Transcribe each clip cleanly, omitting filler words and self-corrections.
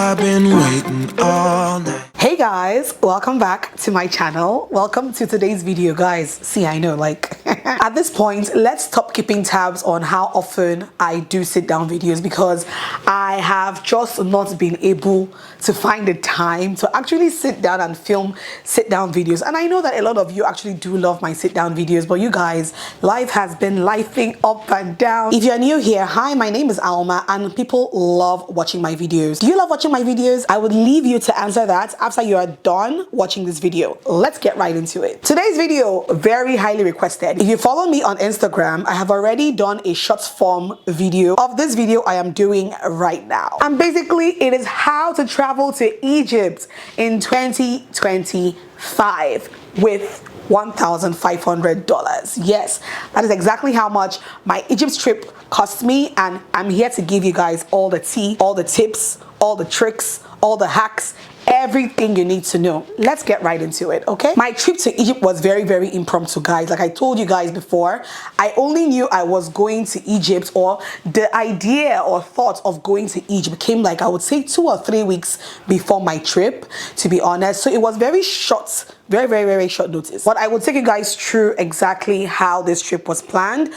I've been waiting all night. Hey guys, welcome back to my channel. Welcome to today's video, guys. See, I know, like at this point, let's stop keeping tabs on how often I do sit down videos, because I have just not been able to find the time to actually sit down and film sit down videos. And I know that a lot of you actually do love my sit down videos, but you guys, life has been lifing up and down. If you're new here, hi, my name is Alma, and people love watching my videos. Do you love watching my videos? I would leave you to answer that after you are done watching this video. Let's get right into it. Today's video, very highly requested. If you follow me on Instagram, I have already done a short form video of this video I am doing right now. And basically, it is how to travel to Egypt in 2025 with $1,500. Yes, that is exactly how much my Egypt trip cost me, and I'm here to give you guys all the tea, all the tips, all the tricks, all the hacks, everything you need to know. Let's get right into it, okay? My trip to Egypt was very, very impromptu, guys. Like I told you guys before, I only knew I was going to Egypt, or the idea or thought of going to Egypt came, like, I would say 2 or 3 weeks before my trip, to be honest. So it was very short, very short notice. But I will take you guys through exactly how this trip was planned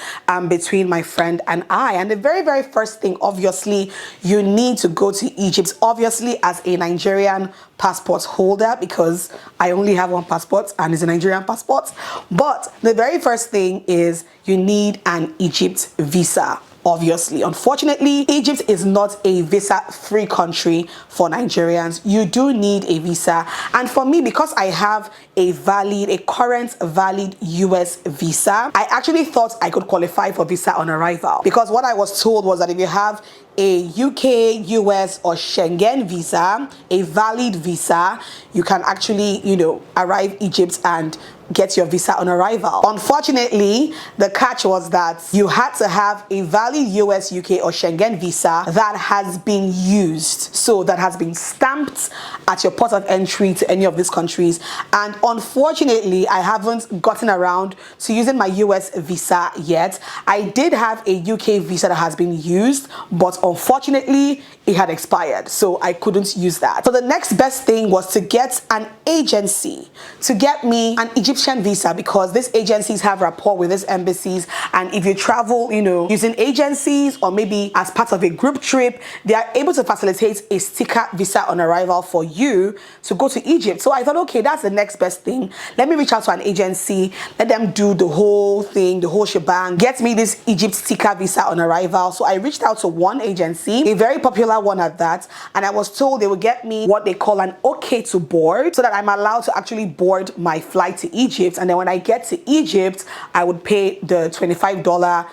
between my friend and I. And the very first thing, obviously, you need to go to Egypt, obviously, as a Nigerian passport holder, because I only have one passport and it's a Nigerian passport. But the very first thing is you need an Egypt visa. Obviously, unfortunately, Egypt is not a visa-free country for Nigerians. You do need a visa. And for me, because I have a current valid US visa, I actually thought I could qualify for visa on arrival. Because what I was told was that if you have a UK, US, or Schengen visa, a valid visa, you can actually, arrive Egypt and get your visa on arrival. Unfortunately, the catch was that you had to have a valid US, UK, or Schengen visa that has been used. So that has been stamped at your port of entry to any of these countries. And unfortunately, I haven't gotten around to using my US visa yet. I did have a UK visa that has been used, but unfortunately, it had expired, so I couldn't use that. So the next best thing was to get an agency to get me an Egyptian visa, because these agencies have rapport with these embassies, and if you travel, using agencies or maybe as part of a group trip, they are able to facilitate a sticker visa on arrival for you to go to Egypt. So I thought, okay, that's the next best thing. Let me reach out to an agency, let them do the whole thing, the whole shebang, get me this Egypt sticker visa on arrival. So I reached out to one agency, a very popular one at that, and I was told they would get me what they call an okay to board, so that I'm allowed to actually board my flight to Egypt. And then when I get to Egypt, I would pay the $25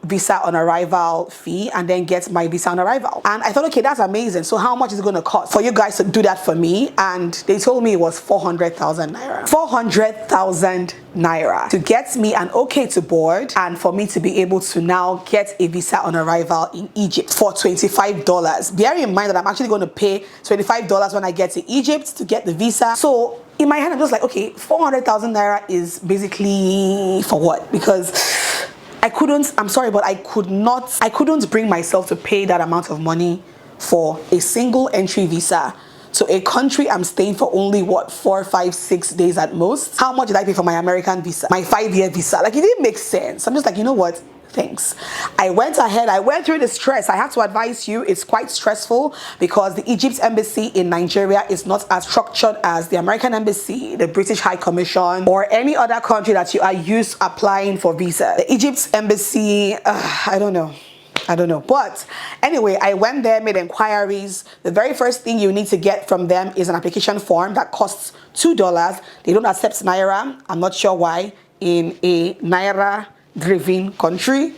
visa on arrival fee and then get my visa on arrival. And I thought, okay, that's amazing. So how much is it going to cost for you guys to do that for me? And they told me it was 400,000 naira. 400,000 naira to get me an okay to board, and for me to be able to now get a visa on arrival in Egypt for $25. Bear in mind that I'm actually going to pay $25 when I get to Egypt to get the visa. So in my head, I'm just like, okay, 400,000 naira is basically for what? Because I'm sorry, but I couldn't bring myself to pay that amount of money for a single entry visa to a country I'm staying for only, what, 4, 5, 6 days at most. How much did I pay for my American visa, my 5-year visa? Like, it didn't make sense. I'm just like, you know what? Thanks. I went ahead, I went through the stress. I have to advise you, it's quite stressful, because the Egypt embassy in Nigeria is not as structured as the American embassy, the British High Commission, or any other country that you are used to applying for visa. The Egypt embassy, I don't know. But anyway, I went there, made inquiries. The very first thing you need to get from them is an application form that costs $2. They don't accept Naira. I'm not sure why. In a Naira driven country,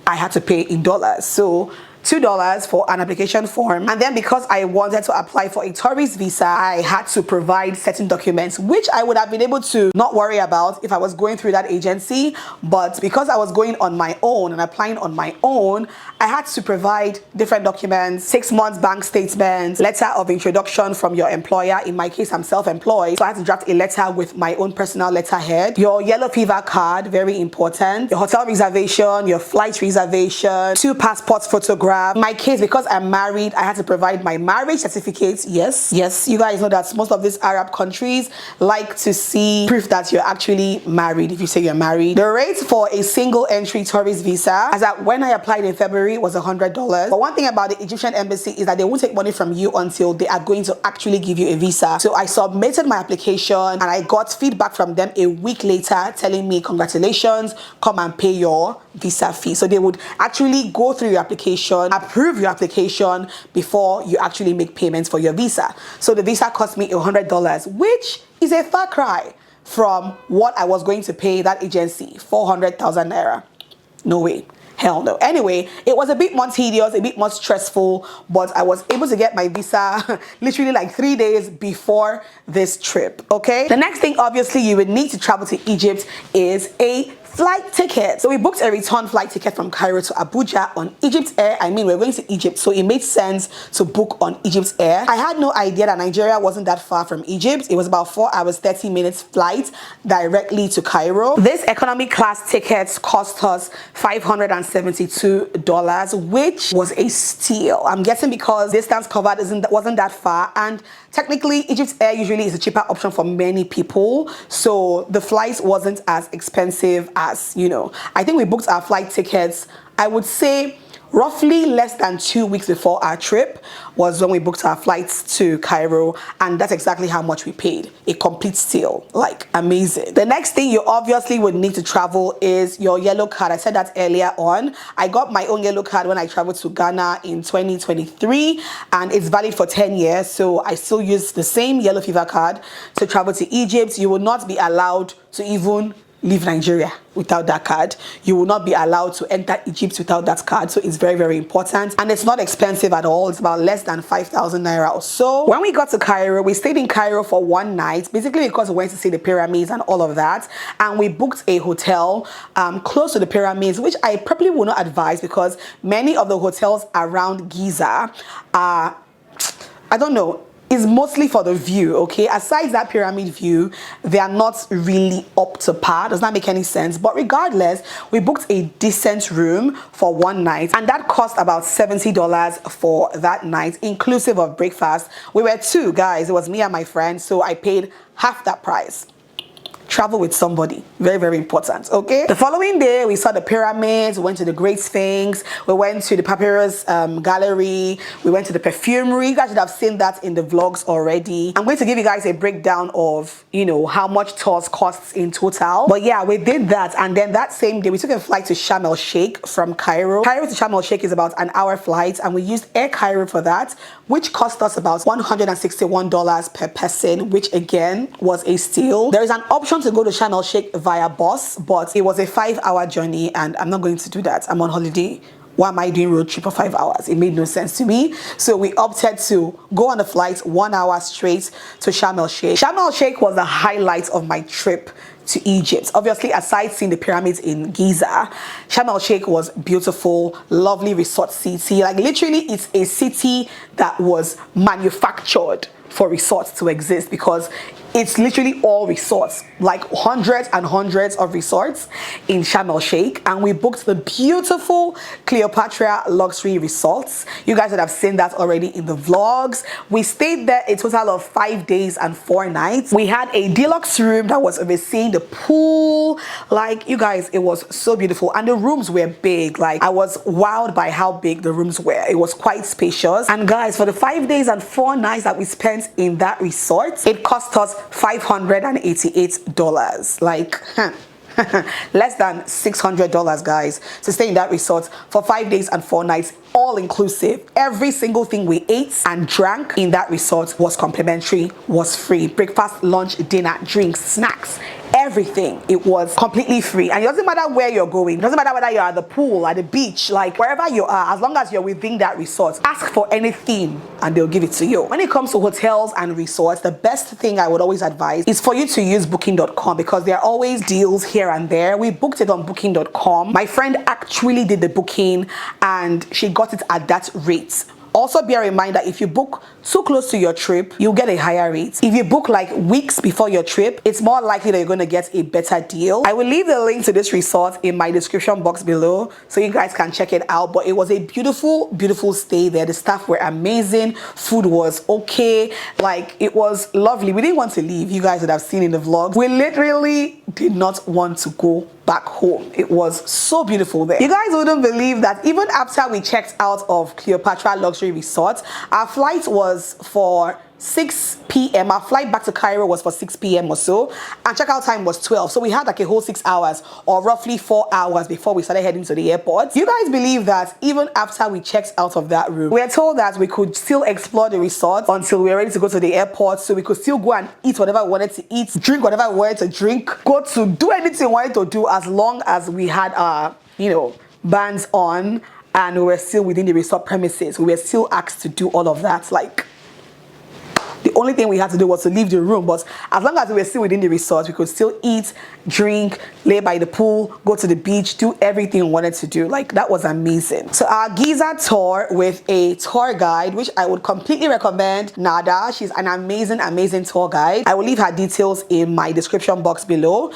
I had to pay in dollars. So $2 for an application form. And then because I wanted to apply for a tourist visa, I had to provide certain documents, which I would have been able to not worry about if I was going through that agency. But because I was going on my own and applying on my own, I had to provide different documents, 6 months bank statements, letter of introduction from your employer. In my case, I'm self-employed, so I had to draft a letter with my own personal letterhead. Your yellow fever card, very important. Your hotel reservation, your flight reservation, 2 passports photographs, grab. In my case, because I'm married, I had to provide my marriage certificate. Yes, you guys know that most of these Arab countries like to see proof that you're actually married if you say you're married. The rate for a single entry tourist visa, as at when I applied in February, was $100. But one thing about the Egyptian embassy is that they won't take money from you until they are going to actually give you a visa. So I submitted my application and I got feedback from them a week later telling me, congratulations, come and pay your visa fee. So they would actually go through your application, approve your application before you actually make payments for your visa. So the visa cost me $100, which is a far cry from what I was going to pay that agency, 400,000 naira. No way. Hell no. Anyway, it was a bit more tedious, a bit more stressful, but I was able to get my visa literally like 3 days before this trip, okay? The next thing, obviously, you would need to travel to Egypt is a flight ticket. So we booked a return flight ticket from Cairo to Abuja on Egypt Air. I mean, we're going to Egypt, so it made sense to book on Egypt Air. I had no idea that Nigeria wasn't that far from Egypt. It was about 4 hours, 30 minutes flight directly to Cairo. This economy class tickets cost us $572, which was a steal. I'm guessing because distance covered wasn't that far, and technically Egypt Air usually is a cheaper option for many people, so the flight wasn't as expensive as, you know. I think we booked our flight tickets, I would say roughly less than 2 weeks before our trip was when we booked our flights to Cairo, and that's exactly how much we paid. A complete steal, like amazing. The next thing you obviously would need to travel is your yellow card. I said that earlier on. I got my own yellow card when I traveled to Ghana in 2023, and it's valid for 10 years. So I still use the same yellow fever card to travel to Egypt. You will not be allowed to even leave Nigeria without that card. You will not be allowed to enter Egypt without that card. So it's very, very important, and it's not expensive at all. It's about less than 5,000 naira or so. When we got to Cairo, we stayed in Cairo for one night, basically because we went to see the pyramids and all of that, and we booked a hotel close to the pyramids, which I probably will not advise because many of the hotels around Giza are, I don't know, is mostly for the view, okay? Aside that pyramid view, they are not really up to par. Does not make any sense. But regardless, we booked a decent room for one night, and that cost about $70 for that night, inclusive of breakfast. We were two guys. It was me and my friend, so I paid half that price. Travel with somebody, very, very important, okay? The following day, we saw the pyramids, we went to the Great Sphinx, we went to the Papyrus gallery, we went to the perfumery. You guys should have seen that in the vlogs already. I'm going to give you guys a breakdown of, you know, how much tours costs in total. But yeah, we did that, and then that same day, we took a flight to Sharm el-Sheikh from Cairo. Cairo to Sharm el-Sheikh is about an hour flight, and we used Air Cairo for that, which cost us about $161 per person, which again was a steal. There is an option to go to Sharm el-Sheikh via bus, but it was a 5-hour journey, and I'm not going to do that. I'm on holiday. Why am I doing road trip for 5 hours? It made no sense to me. So we opted to go on a flight 1 hour straight to Sharm el-Sheikh. Sharm el-Sheikh was the highlight of my trip to Egypt. Obviously, aside seeing the pyramids in Giza, Sharm el-Sheikh was beautiful, lovely resort city. Like literally, it's a city that was manufactured for resorts to exist, because it's literally all resorts, like hundreds and hundreds of resorts in Sharm el-Sheikh. And we booked the beautiful Cleopatra luxury resorts. You guys would have seen that already in the vlogs. We stayed there a total of 5 days and 4 nights. We had a deluxe room that was overseeing the pool. Like, you guys, it was so beautiful, and the rooms were big. Like, I was wowed by how big the rooms were. It was quite spacious. And guys, for the 5 days and 4 nights that we spent in that resort, it cost us $588. Like, less than $600, guys, to stay in that resort for 5 days and 4 nights, all inclusive. Every single thing we ate and drank in that resort was complimentary, was free. Breakfast, lunch, dinner, drinks, snacks, everything. It was completely free. And it doesn't matter where you're going. It doesn't matter whether you're at the pool, at the beach, like wherever you are, as long as you're within that resort, ask for anything and they'll give it to you. When it comes to hotels and resorts, the best thing I would always advise is for you to use booking.com, because there are always deals here and there. We booked it on booking.com. My friend actually did the booking and she got it at that rate Also bear in mind that if you book too close to your trip, you'll get a higher rate. If you book like weeks before your trip, it's more likely that you're going to get a better deal. I will leave the link to this resort in my description box below so you guys can check it out. But it was a beautiful stay there. The staff were amazing. Food was okay. Like, it was lovely. We didn't want to leave. You guys would have seen in the vlog. We literally did not want to go back home. It was so beautiful there. You guys wouldn't believe that even after we checked out of Cleopatra Luxury Resort, our flight was for 6 p.m. Our flight back to Cairo was for 6 p.m. or so, and checkout time was 12. So we had like a whole 6 hours or roughly 4 hours before we started heading to the airport. You guys believe that even after we checked out of that room, we were told that we could still explore the resort until we were ready to go to the airport, so we could still go and eat whatever we wanted to eat, drink whatever we wanted to drink, go to do anything we wanted to do, as long as we had our, bands on and we were still within the resort premises. We were still asked to do all of that. Like, the only thing we had to do was to leave the room, but as long as we were still within the resort, we could still eat, drink, lay by the pool, go to the beach, do everything we wanted to do. Like, that was amazing. So our Giza tour with a tour guide, which I would completely recommend, Nada. She's an amazing tour guide. I will leave her details in my description box below.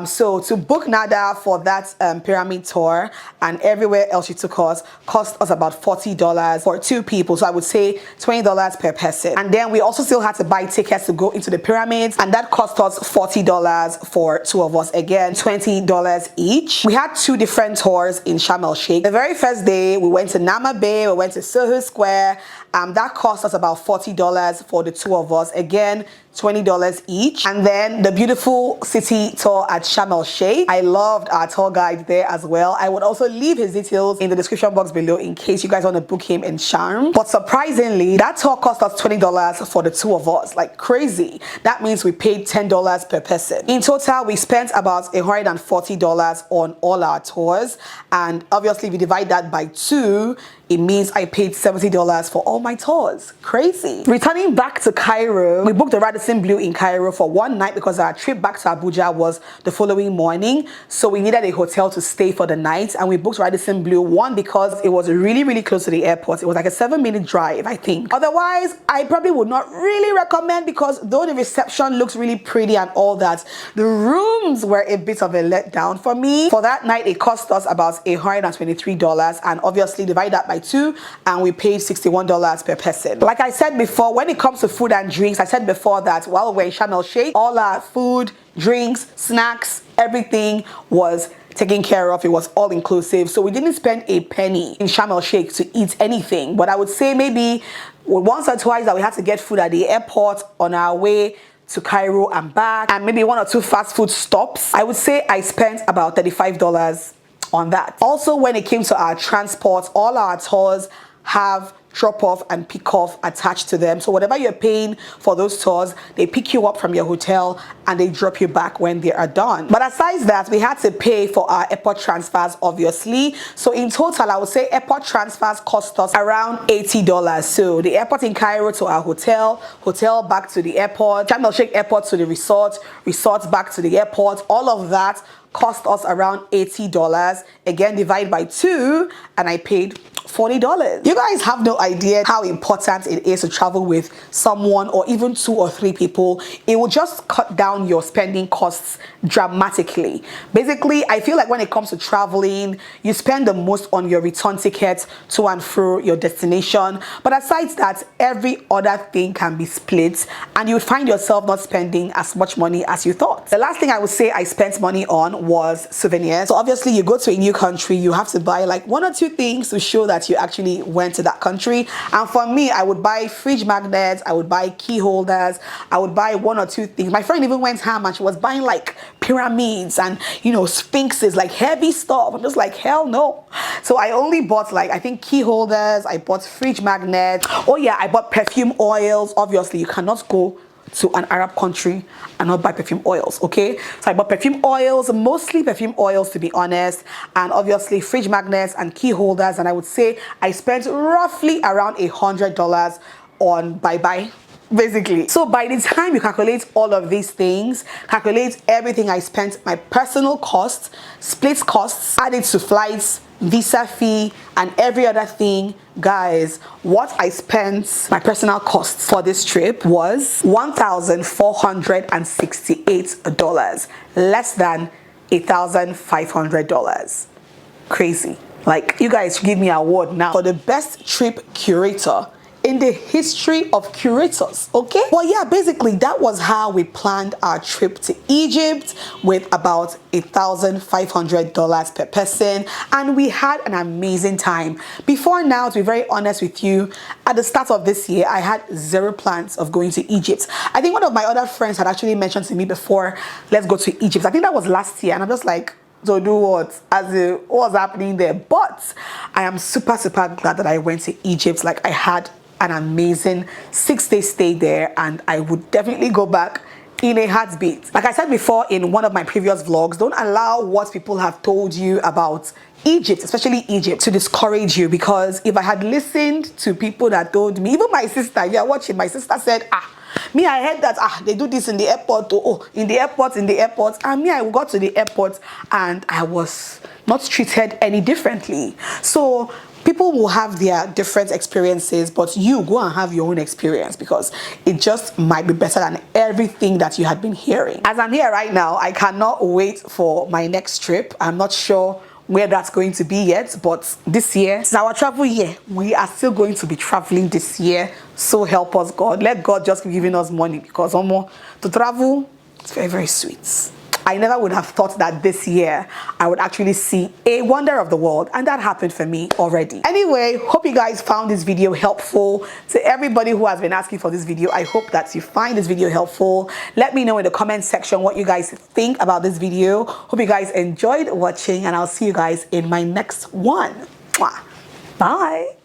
So to book Nada for that pyramid tour and everywhere else she took us, cost us about $40 for 2 people. So I would say $20 per person. And then we also still had to buy tickets to go into the pyramids, and that cost us $40 for 2 of us. Again, $20 each. We had 2 different tours in Sharm el-Sheikh. The very first day we went to NAAMA Bay, we went to SOHO Square. That cost us about $40 for the 2 of us. Again, $20 each. And then the beautiful city tour at Sharm el-Sheikh. I loved our tour guide there as well. I would also leave his details in the description box below in case you guys want to book him in Sharm. But surprisingly, that tour cost us $20 for the 2 of us. Like, crazy. That means we paid $10 per person. In total, we spent about $140 on all our tours. And obviously, if you divide that by 2, it means I paid $70 for all my tours. Crazy. Returning back to Cairo, we booked the Radisson Blu in Cairo for 1 night because our trip back to Abuja was the following morning. So we needed a hotel to stay for the night, and we booked Radisson Blu, 1, because it was really close to the airport. It was like a 7-minute drive, I think. Otherwise, I probably would not really recommend, because though the reception looks really pretty and all that, the rooms were a bit of a letdown for me. For that night, it cost us about $123, and obviously divide that by 2, and we paid $61 per person. Like I said before, when it comes to food and drinks, I said before that while we were in Sharm el-Sheikh, all our food, drinks, snacks, everything was taken care of. It was all inclusive, so we didn't spend a penny in Sharm el-Sheikh to eat anything. But I would say maybe once or twice that we had to get food at the airport on our way to Cairo and back, and maybe 1 or 2 fast food stops. I would say I spent about $35 on that. Also, when it came to our transport, all our tours have drop-off and pick-off attached to them. So whatever you're paying for those tours, they pick you up from your hotel and they drop you back when they are done. But aside that, we had to pay for our airport transfers, obviously. So in total, I would say airport transfers cost us around $80. So the airport in Cairo to our hotel, hotel back to the airport, Sharm el-Sheikh airport to the resort, resort back to the airport, all of that cost us around $80. Again, divide by 2, and I paid $40. You guys have no idea how important it is to travel with someone, or even 2 or 3 people. It will just cut down your spending costs dramatically. Basically, I feel like when it comes to traveling, you spend the most on your return tickets to and fro your destination. But aside that, every other thing can be split, and you would find yourself not spending as much money as you thought. The last thing I would say I spent money on was souvenirs. So obviously, you go to a new country, you have to buy like 1 or 2 things to show that you actually went to that country. And for me, I would buy fridge magnets, I would buy key holders, I would buy 1 or 2 things. My friend even went ham and she was buying like pyramids and, you know, sphinxes, like heavy stuff. I'm just like, hell no. So I only bought like, I think key holders, I bought fridge magnets. Oh yeah, I bought perfume oils. Obviously, you cannot go to an Arab country and not buy perfume oils, okay? So I bought perfume oils, mostly perfume oils to be honest, and obviously fridge magnets and key holders, and I would say I spent roughly around $100 on bye-bye basically. So by the time you calculate all of these things, calculate everything I spent, my personal costs, split costs, added to flights, visa fee, and every other thing, guys, what I spent, my personal costs for this trip was $1,468, less than $1,500. Crazy. Like, you guys give me an award now for the best trip curator in the history of curators, okay? Well, yeah, basically that was how we planned our trip to Egypt, with about $1,500 per person, and we had an amazing time. Before now, to be very honest with you, at the start of this year, I had zero plans of going to Egypt. I think one of my other friends had actually mentioned to me before, let's go to Egypt. I think that was last year, and I'm just like, to do what? As in, what was happening there? But I am super glad that I went to Egypt. Like, I had an amazing 6-day stay there, and I would definitely go back in a heartbeat. Like I said before in one of my previous vlogs, don't allow what people have told you about Egypt, especially Egypt, to discourage you, because if I had listened to people that told me, even my sister, if you're watching, my sister said, me, I heard that they do this in the airport, in the airport, and me, I got to the airport and I was not treated any differently. So people will have their different experiences, but you go and have your own experience, because it just might be better than everything that you had been hearing. As I'm here right now, I cannot wait for my next trip. I'm not sure where that's going to be yet, but this year is our travel year. We are still going to be traveling this year, so help us God. Let God just keep giving us money, because to travel, it's very sweet. I never would have thought that this year I would actually see a wonder of the world, and that happened for me already. Anyway, hope you guys found this video helpful. To everybody who has been asking for this video, I hope that you find this video helpful. Let me know in the comment section what you guys think about this video. Hope you guys enjoyed watching, and I'll see you guys in my next one. Bye.